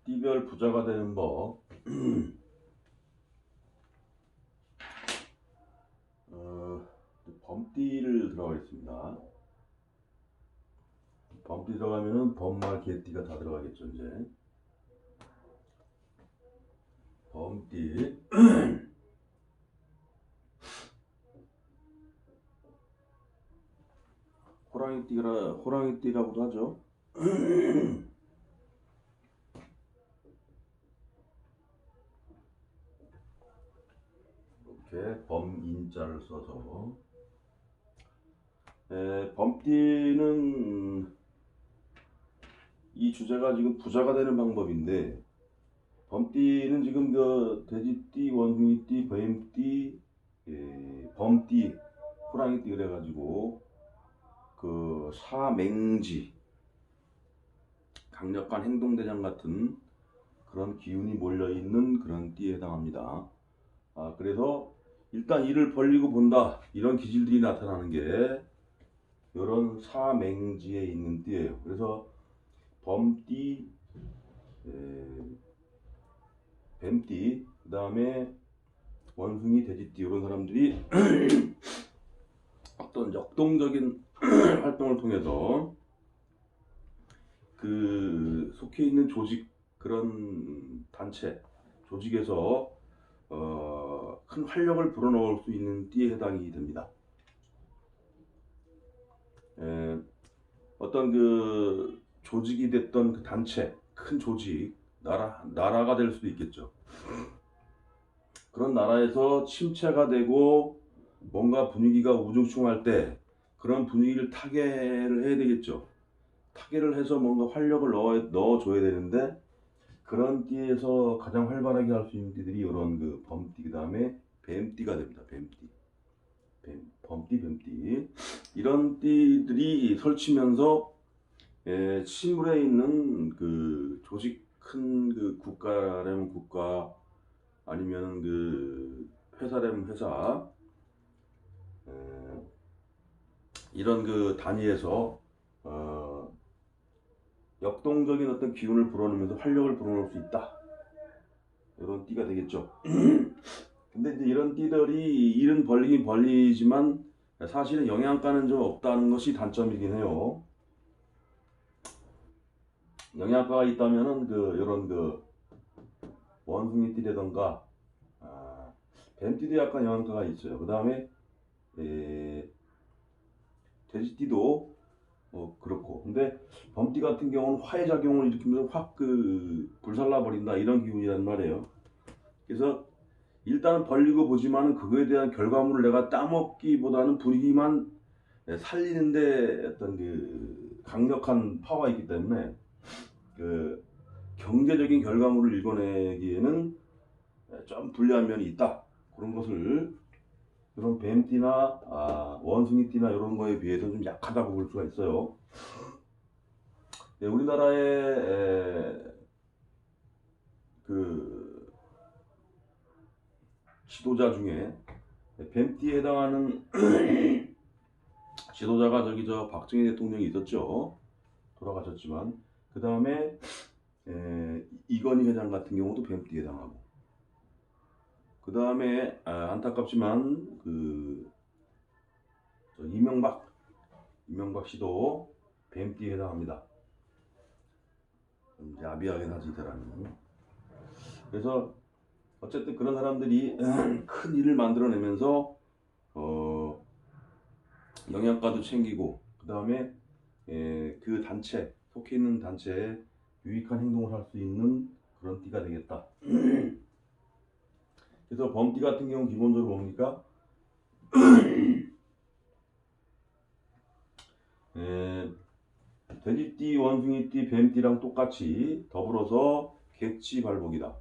띠별 부자가 되는 법. 어, 범띠를 들어가겠습니다. 범띠 들어가면은 범말 개띠가 다 들어가겠죠. 이제 범띠 호랑이띠라고도 하죠. 이렇게 범인자를 써서 범띠는 이 주제가 지금 부자가 되는 방법인데, 범띠는 지금 그 돼지띠, 원숭이띠, 뱀띠, 범띠, 호랑이띠 그래가지고 그 사맹지, 강력한 행동대장 같은 그런 기운이 몰려있는 그런 띠에 해당합니다. 그래서 일단 이를 벌리고 본다, 이런 기질들이 나타나는 게 이런 사맹지에 있는 띠예요. 그래서 범띠, 뱀띠, 그 다음에 원숭이, 돼지띠, 이런 사람들이 어떤 역동적인 활동을 통해서 그 속해 있는 조직, 그런 단체, 조직에서 큰 활력을 불어넣을 수 있는 띠에 해당이 됩니다. 어떤 그 조직이 됐던 그 단체, 큰 조직, 나라가 될 수도 있겠죠. 그런 나라에서 침체가 되고 뭔가 분위기가 우중충할 때 그런 분위기를 타개를 해야 되겠죠. 타개를 해서 뭔가 활력을 넣어줘야 되는데, 그런 띠에서 가장 활발하게 할 수 있는 띠들이 이런 그 범띠, 그 다음에 뱀띠가 됩니다. 뱀띠, 범띠, 뱀띠, 이런 띠들이 설치면서 시물에 있는 그 조직, 큰 그 국가라면 국가, 아니면 그 회사라면 회사, 이런 그 단위에서 역동적인 어떤 기운을 불어넣으면서 활력을 불어넣을 수 있다, 이런 띠가 되겠죠. 근데 이제 이런 띠들이 일은 벌리긴 벌리지만 사실은 영양가는 좀 없다는 것이 단점이긴 해요. 영양가가 있다면은 그 이런 그 원숭이띠라던가 뱀띠도 약간 영양가가 있어요. 그 다음에 돼지띠도 그렇고. 근데 범띠 같은 경우는 화해작용을 일으키면서 확 그 불살라 버린다, 이런 기운이란 말이에요. 그래서 일단은 벌리고 보지만 그거에 대한 결과물을 내가 따먹기보다는 분위기만 살리는데 어떤 그 강력한 파워가 있기 때문에 그 경제적인 결과물을 읽어내기에는 좀 불리한 면이 있다. 그런 것을 이런 뱀띠나 원숭이띠나 이런 거에 비해서 좀 약하다고 볼 수가 있어요. 우리나라의 그 지도자 중에 뱀띠에 해당하는 지도자가 저 박정희 대통령이 있었죠. 돌아가셨지만. 그 다음에 이건희 회장 같은 경우도 뱀띠에 해당하고. 그 다음에 안타깝지만 그 이명박 씨도 뱀띠에 해당합니다. 야비하긴 하지, 이 사람이. 그래서 어쨌든 그런 사람들이 큰 일을 만들어내면서 영양가도 챙기고, 그 다음에 그 단체, 속해 있는 단체에 유익한 행동을 할 수 있는 그런 띠가 되겠다. 그래서 범띠 같은 경우는 기본적으로 뭡니까? 돼지띠, 원숭이띠, 뱀띠랑 똑같이 더불어서 객지발복이다.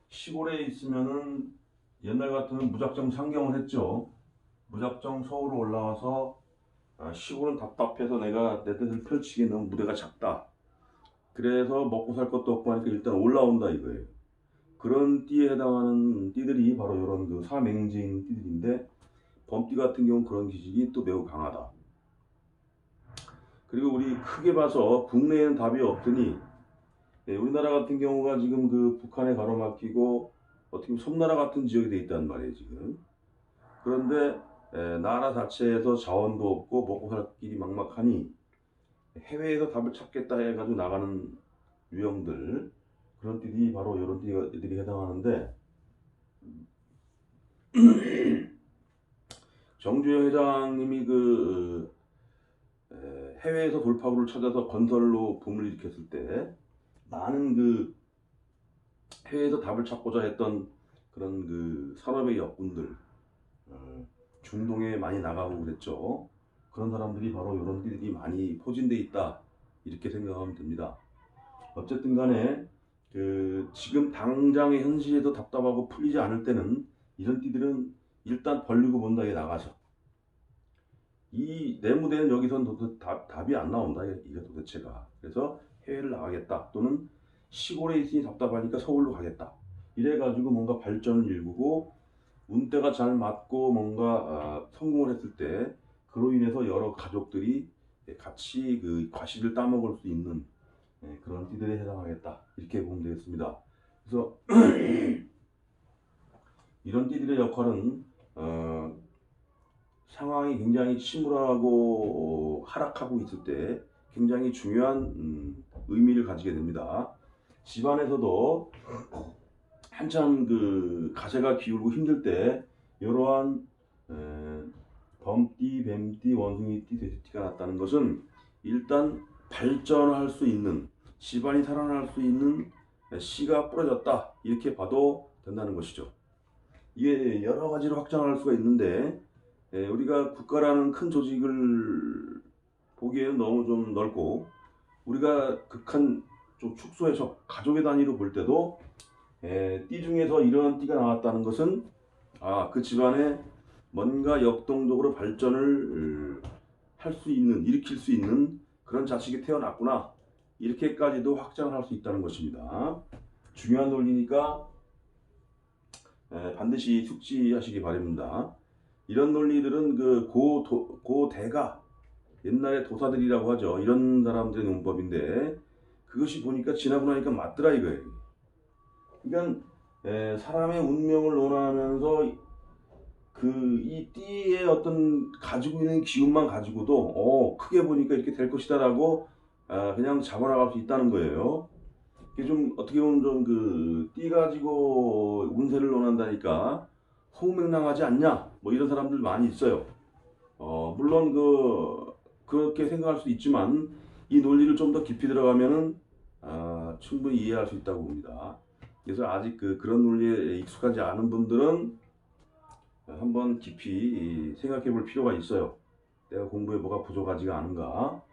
시골에 있으면은 옛날 같으면 무작정 상경을 했죠. 무작정 서울로 올라와서 시골은 답답해서 내가 내 뜻을 펼치기에 너무 무대가 작다. 그래서 먹고 살 것도 없고 하니까 일단 올라온다, 이거예요. 그런 띠에 해당하는 띠들이 바로 이런 그 사맹지인 띠들인데, 범띠 같은 경우는 그런 기질이 또 매우 강하다. 그리고 우리 크게 봐서 국내에는 답이 없으니 우리나라 같은 경우가 지금 그 북한에 가로막히고 어떻게 보면 섬나라 같은 지역이 돼 있단 말이에요 지금. 그런데 나라 자체에서 자원도 없고 먹고 살 길이 막막하니 해외에서 답을 찾겠다 해가지고 나가는 유형들, 그런 띠들이 바로 이런 띠들이 해당하는데, 정주영 회장님이 해외에서 돌파구를 찾아서 건설로 붐을 일으켰을 때 많은 그 해외에서 답을 찾고자 했던 그런 그 산업의 역군들, 중동에 많이 나가고 그랬죠. 그런 사람들이 바로 이런 띠들이 많이 포진돼 있다, 이렇게 생각하면 됩니다. 어쨌든 간에 지금 당장의 현실에도 답답하고 풀리지 않을 때는 이런 띠들은 일단 벌리고 본다에 나가서 이 내 무대는 여기선 답이 안 나온다, 이게 도대체가. 그래서 해외를 나가겠다, 또는 시골에 있으니 답답하니까 서울로 가겠다, 이래가지고 뭔가 발전을 일구고 운때가 잘 맞고 뭔가 성공을 했을 때 그로 인해서 여러 가족들이 같이 그 과실을 따먹을 수 있는 그런 띠들에 해당하겠다, 이렇게 보면 되겠습니다. 그래서 이런 띠들의 역할은 상황이 굉장히 침울하고 하락하고 있을 때 굉장히 중요한 의미를 가지게 됩니다. 집안에서도 한참 그 가세가 기울고 힘들 때 이러한 범띠, 뱀띠, 원숭이띠, 돼지띠가 났다는 것은 일단 발전할 수 있는, 집안이 살아날 수 있는 씨가 뿌려졌다, 이렇게 봐도 된다는 것이죠. 이게 여러 가지로 확장할 수가 있는데 우리가 국가라는 큰 조직을 보기에는 너무 좀 넓고, 우리가 극한 좀 축소해서 가족의 단위로 볼 때도 띠 중에서 이런 띠가 나왔다는 것은 그 집안에 뭔가 역동적으로 발전을 할 수 있는, 일으킬 수 있는 그런 자식이 태어났구나, 이렇게까지도 확장을 할 수 있다는 것입니다. 중요한 논리니까 반드시 숙지하시기 바랍니다. 이런 논리들은 그 고대가, 옛날에 도사들이라고 하죠, 이런 사람들의 논법인데 그것이 보니까 지나고 나니까 맞더라 이거예요. 그러니까 사람의 운명을 논하면서 이 띠의 어떤 가지고 있는 기운만 가지고도 크게 보니까 이렇게 될 것이다라고 그냥 잡아나갈 수 있다는 거예요. 이게 좀 어떻게 보면 좀 띠 가지고 운세를 논한다니까 허무맹랑하지 않냐, 뭐 이런 사람들 많이 있어요. 물론 그렇게 생각할 수도 있지만 이 논리를 좀 더 깊이 들어가면은 충분히 이해할 수 있다고 봅니다. 그래서 아직 그런 논리에 익숙하지 않은 분들은 한번 깊이 생각해 볼 필요가 있어요. 내가 공부에 뭐가 부족하지가 않은가.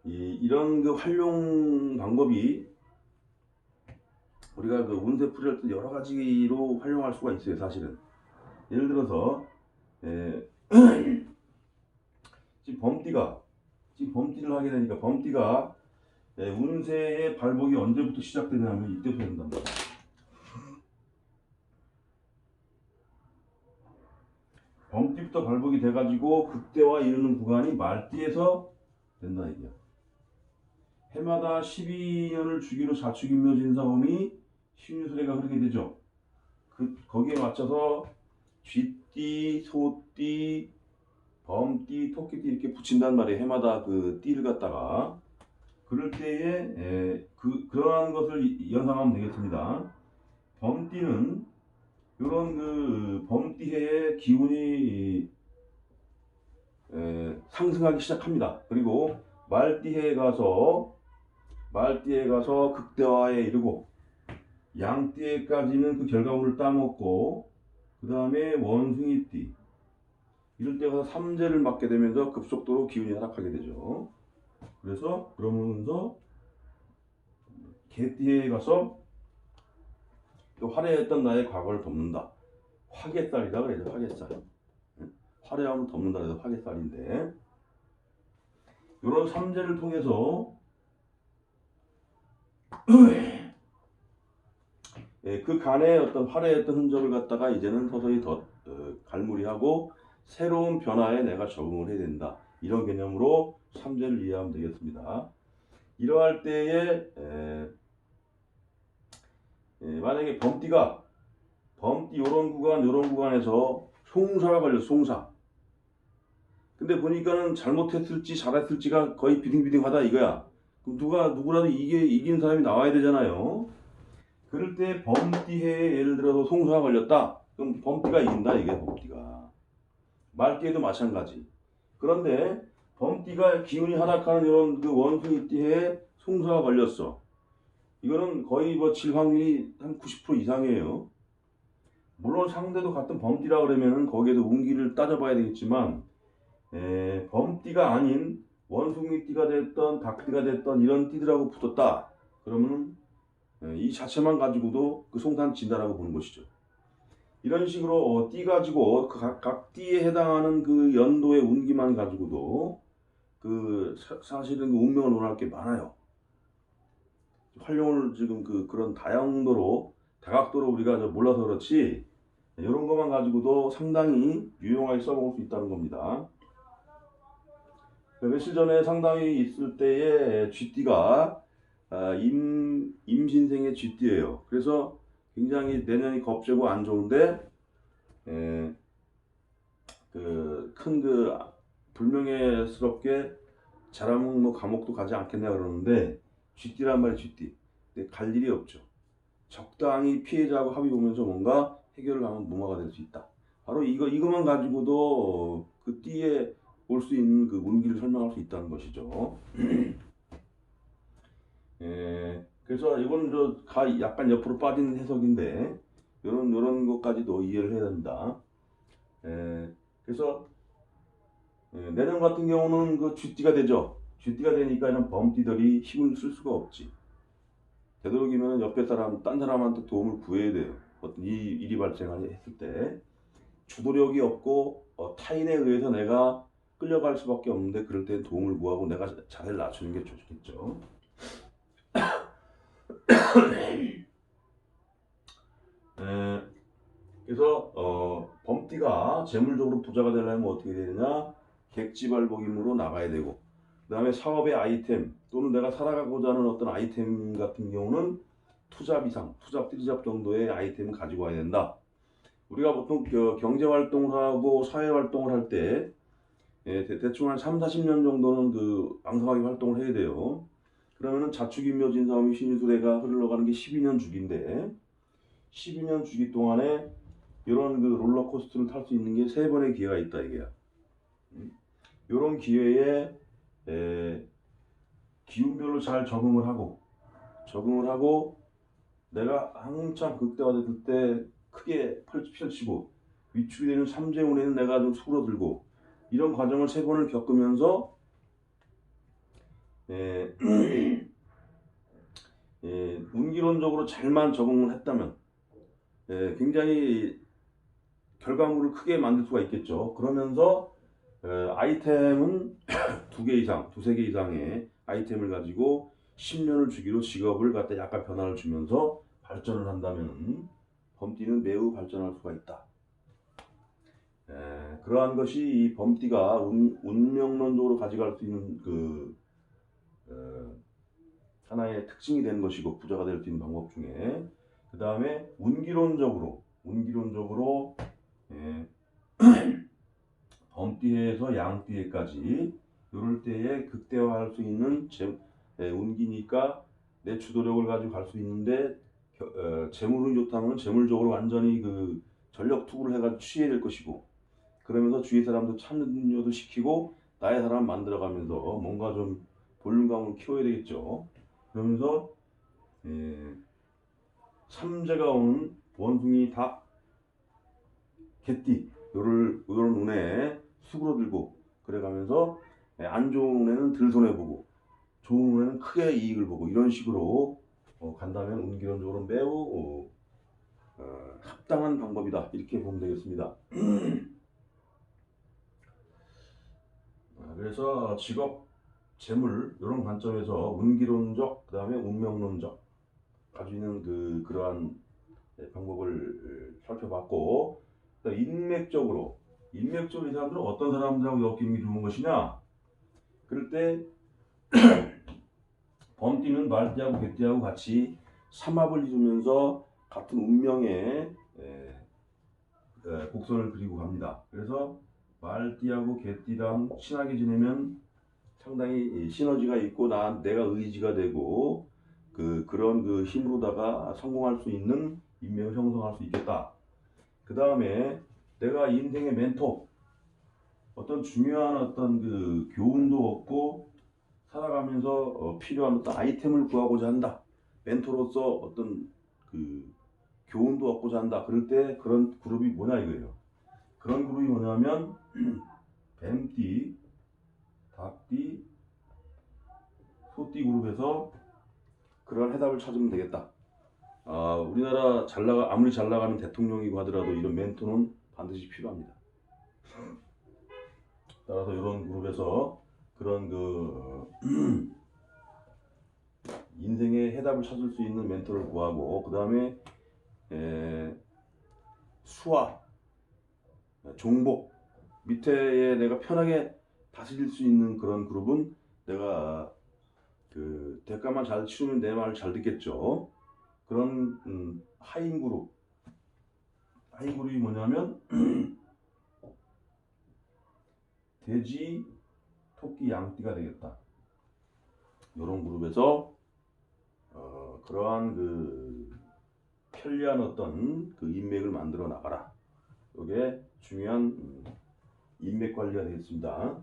이런 그 활용 방법이 우리가 그 운세풀이를 또 여러 가지로 활용할 수가 있어요, 사실은. 예를 들어서 지금 범띠를 하게 되니까, 범띠가 운세의 발복이 언제부터 시작되냐면 이때부터 된단 말이에요. 범띠부터 발복이 돼가지고 극대화 이르는 구간이 말띠에서 된다 이게요. 해마다 12년을 주기로 자축인묘진사홈이 신유술회가 흐르게 되죠. 거기에 맞춰서 쥐띠, 소띠, 범띠, 토끼띠 이렇게 붙인단 말이에요. 해마다 그 띠를 갖다가. 그럴 때에 그러한 것을 연상하면 되겠습니다. 범띠는 이런 범띠해의 기운이 상승하기 시작합니다. 그리고 말띠해에 가서 극대화에 이르고, 양띠에까지는 그 결과물을 따먹고, 그 다음에 원숭이띠, 이럴 때 가서 삼재를 맞게 되면서 급속도로 기운이 하락하게 되죠. 그러면서 개띠에 가서 또 화려했던 나의 과거를 덮는다. 화개살이라 그래요. 화개살. 화려함을 덮는다 그래서 화개살인데, 이런 삼재를 통해서 그 간의 어떤 화려했던 흔적을 갖다가 이제는 서서히 더 갈무리하고 새로운 변화에 내가 적응을 해야 된다, 이런 개념으로 삼재를 이해하면 되겠습니다. 이러할 때에 만약에 범띠 요런 구간에서 송사가 걸렸어. 송사. 근데 보니까는 잘못했을지 잘했을지가 거의 비등비등하다 이거야. 그럼 누구라도 이긴 사람이 나와야 되잖아요. 그럴 때 범띠해에 예를 들어서 송사가 걸렸다. 그럼 범띠가 이긴다 이게 범띠가. 말띠에도 마찬가지. 그런데 범띠가 기운이 하락하는 이런 그 원숭이띠해에 송사가 걸렸어. 이거는 거의 뭐 질 확률이 한 90% 이상이에요. 물론 상대도 같은 범띠라 그러면은 거기에도 운기를 따져봐야 되겠지만 범띠가 아닌 원숭이띠가 됐던 닭띠가 됐던 이런 띠들하고 붙었다. 그러면 이 자체만 가지고도 그 송탄 진다라고 보는 것이죠. 이런 식으로 띠 가지고 각 띠에 해당하는 그 연도의 운기만 가지고도 사실은 그 운명을 논할 게 많아요. 활용을 지금 그런 다각도로 우리가 몰라서 그렇지 이런 것만 가지고도 상당히 유용하게 써먹을 수 있다는 겁니다. 며칠 전에 상당히 있을 때에 쥐띠가 임신생의 쥐띠예요. 그래서 굉장히 내년이 겁재고 안 좋은데 불명예스럽게 잘하면 뭐 감옥도 가지 않겠냐 그러는데 쥐띠란 말이 쥐띠. 근데 갈 일이 없죠. 적당히 피해자하고 합의 보면서 뭔가 해결을 하면 무마가 될 수 있다. 바로 이것만 가지고도 그 띠에 올 수 있는 그 운기를 설명할 수 있다는 것이죠. 그래서 이건 약간 옆으로 빠진 해석인데 이런 것까지도 이해를 해야 된다. 그래서 내년 같은 경우는 그 쥐띠가 되죠. 쥐띠가 되니까 이런 범띠들이 힘을 쓸 수가 없지. 되도록이면 옆에 딴 사람한테 도움을 구해야 돼요. 어떤 일이 발생했을 때 주도력이 없고 타인에 의해서 내가 끌려갈 수밖에 없는데 그럴 때 도움을 구하고 내가 자세를 낮추는 게 좋겠죠. 그래서 범띠가 재물적으로 부자가 되려면 어떻게 되느냐? 객지발복임으로 나가야 되고 그 다음에 사업의 아이템 또는 내가 살아가고자 하는 어떤 아이템 같은 경우는 투잡 이상, 투잡, 트리잡 정도의 아이템을 가지고 와야 된다. 우리가 보통 경제활동을 하고 사회활동을 할 때 대충 한 3, 40년 정도는 왕성하게 활동을 해야 돼요. 그러면은 자축인묘진사오미 신유수레가 흘러가는 게 12년 주기인데 12년 주기 동안에 이런 롤러코스터를 탈 수 있는 게 3번의 기회가 있다 이게야. 이런 기회에 기운별로 잘 적응을 하고 내가 한참 극대화됐을 때 크게 펼치고 위축이 되는 삼재운에는 내가 좀 수그러들고 이런 과정을 3번을 겪으면서 운기론적으로 잘만 적응을 했다면 굉장히 결과물을 크게 만들 수가 있겠죠. 그러면서 아이템은 2개 이상, 2-3개 이상의 아이템을 가지고 10년을 주기로 직업을 갖다 약간 변화를 주면서 발전을 한다면 범띠는 매우 발전할 수가 있다. 그러한 것이 이 범띠가 운명론적으로 가져갈 수 있는 하나의 특징이 되는 것이고 부자가 될 수 있는 방법 중에 그 다음에 운기론적으로 범띠에서 양띠에까지 이럴 때에 극대화할 수 있는 운기니까 내 주도력을 가지고 갈 수 있는데 재물은 좋다면 재물적으로 완전히 전력 투구를 해가지고 취해야 될 것이고 그러면서 주위 사람도 참여도 시키고 나의 사람 만들어가면서 뭔가 좀 볼륨감을 키워야 되겠죠. 그러면서 삼재가 오는 원숭이 닭 개띠 요런 운에 수그러들고 그래가면서 안 좋은 운에는 덜 손해보고 좋은 운에는 크게 이익을 보고 이런 식으로 간다면 운기론적으로 매우 합당한 방법이다 이렇게 보면 되겠습니다. 그래서 직업, 재물 이런 관점에서 운기론적 그 다음에 운명론적 가지고 있는 그러한 방법을 살펴봤고 인맥적으로 이 사람들은 어떤 사람들하고 엮이는 게 좋은 것이냐 그럴 때 범띠는 말띠하고 개띠하고 같이 삼합을 이루면서 같은 운명의 곡선을 그리고 갑니다. 그래서 말띠하고 개띠랑 친하게 지내면 상당히 시너지가 있고 내가 의지가 되고 그런 힘으로다가 성공할 수 있는 인맥을 형성할 수 있겠다. 그 다음에 내가 인생의 멘토, 어떤 중요한 어떤 교훈도 얻고 살아가면서 필요한 어떤 아이템을 구하고자 한다. 멘토로서 어떤 교훈도 얻고자 한다. 그럴 때 그런 그룹이 뭐냐 이거예요. 그런 그룹이 뭐냐면 뱀띠, 닭띠, 소띠 그룹에서 그런 해답을 찾으면 되겠다. 우리나라 아무리 잘 나가는 대통령이고 하더라도 이런 멘토는 반드시 필요합니다. 따라서 이런 그룹에서 그런 인생의 해답을 찾을 수 있는 멘토를 구하고, 그 다음에 수화, 종복 밑에 내가 편하게 다스릴 수 있는 그런 그룹은 내가 대가만 잘 치르면 내 말을 잘 듣겠죠. 그런 하인 그룹이 뭐냐면 돼지, 토끼, 양띠가 되겠다. 이런 그룹에서 그러한 편리한 어떤 인맥을 만들어 나가라. 이게 중요한 인맥 관리가 되겠습니다.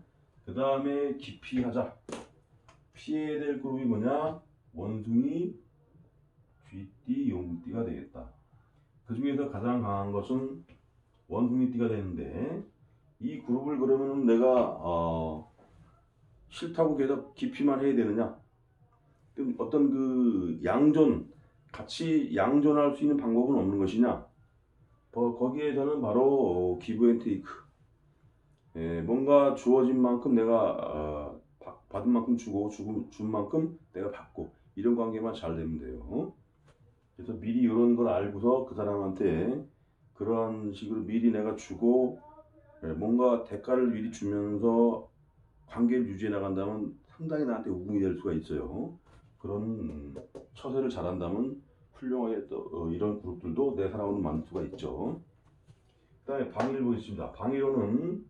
그 다음에 기피하자. 피해야 될 그룹이 뭐냐? 원숭이, 쥐띠, 용띠가 되겠다. 그 중에서 가장 강한 것은 원숭이띠가 되는데, 이 그룹을 그러면 내가 싫다고 계속 기피만 해야 되느냐? 어떤 같이 양존할 수 있는 방법은 없는 것이냐? 거기에서는 바로 기브 앤 테이크. 뭔가 주어진 만큼 내가 받은 만큼 주고 준 만큼 내가 받고, 이런 관계만 잘 되면 돼요. 그래서 미리 이런 걸 알고서 그 사람한테 그런 식으로 미리 내가 주고 뭔가 대가를 미리 주면서 관계를 유지해 나간다면 상당히 나한테 우궁이 될 수가 있어요. 그런 처세를 잘한다면 훌륭하게 또 이런 그룹들도 내 사람으로 만들 수가 있죠. 그 다음에 방위를 보겠습니다. 방위로는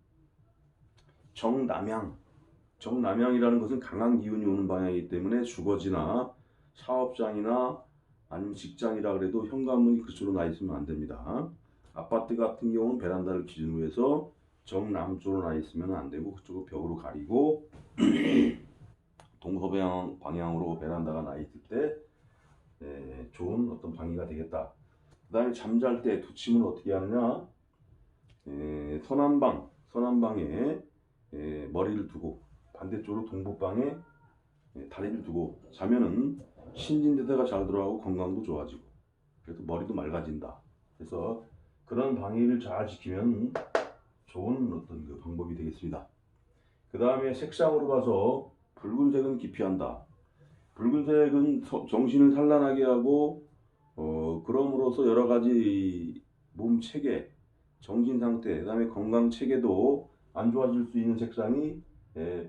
정남향이라는 것은 강한 기운이 오는 방향이기 때문에 주거지나 사업장이나 아니면 직장이라 그래도 현관문이 그쪽으로 나 있으면 안 됩니다. 아파트 같은 경우는 베란다를 기준으로 해서 정남쪽으로 나 있으면 안 되고 그쪽을 벽으로 가리고 동서방향으로 베란다가 나 있을 때 좋은 어떤 방위가 되겠다. 그 다음에 잠잘 때 두침을 어떻게 하느냐? 서남방에 머리를 두고 반대쪽으로 동북방에 다리를 두고 자면은 신진대사가 잘 들어가고 건강도 좋아지고 그래도 머리도 맑아진다. 그래서 그런 방위를 잘 지키면 좋은 어떤 방법이 되겠습니다. 그 다음에 색상으로 봐서 붉은색은 기피한다. 붉은색은 정신을 산란하게 하고 그럼으로써 여러 가지 몸 체계, 정신 상태, 그 다음에 건강 체계도 안 좋아질 수 있는 색상이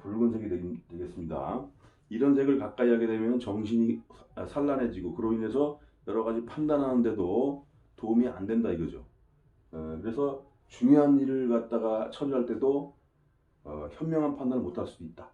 붉은색이 되겠습니다. 이런 색을 가까이 하게 되면 정신이 산란해지고 그로 인해서 여러 가지 판단하는데도 도움이 안 된다 이거죠. 그래서 중요한 일을 갖다가 처리할 때도 현명한 판단을 못 할 수도 있다.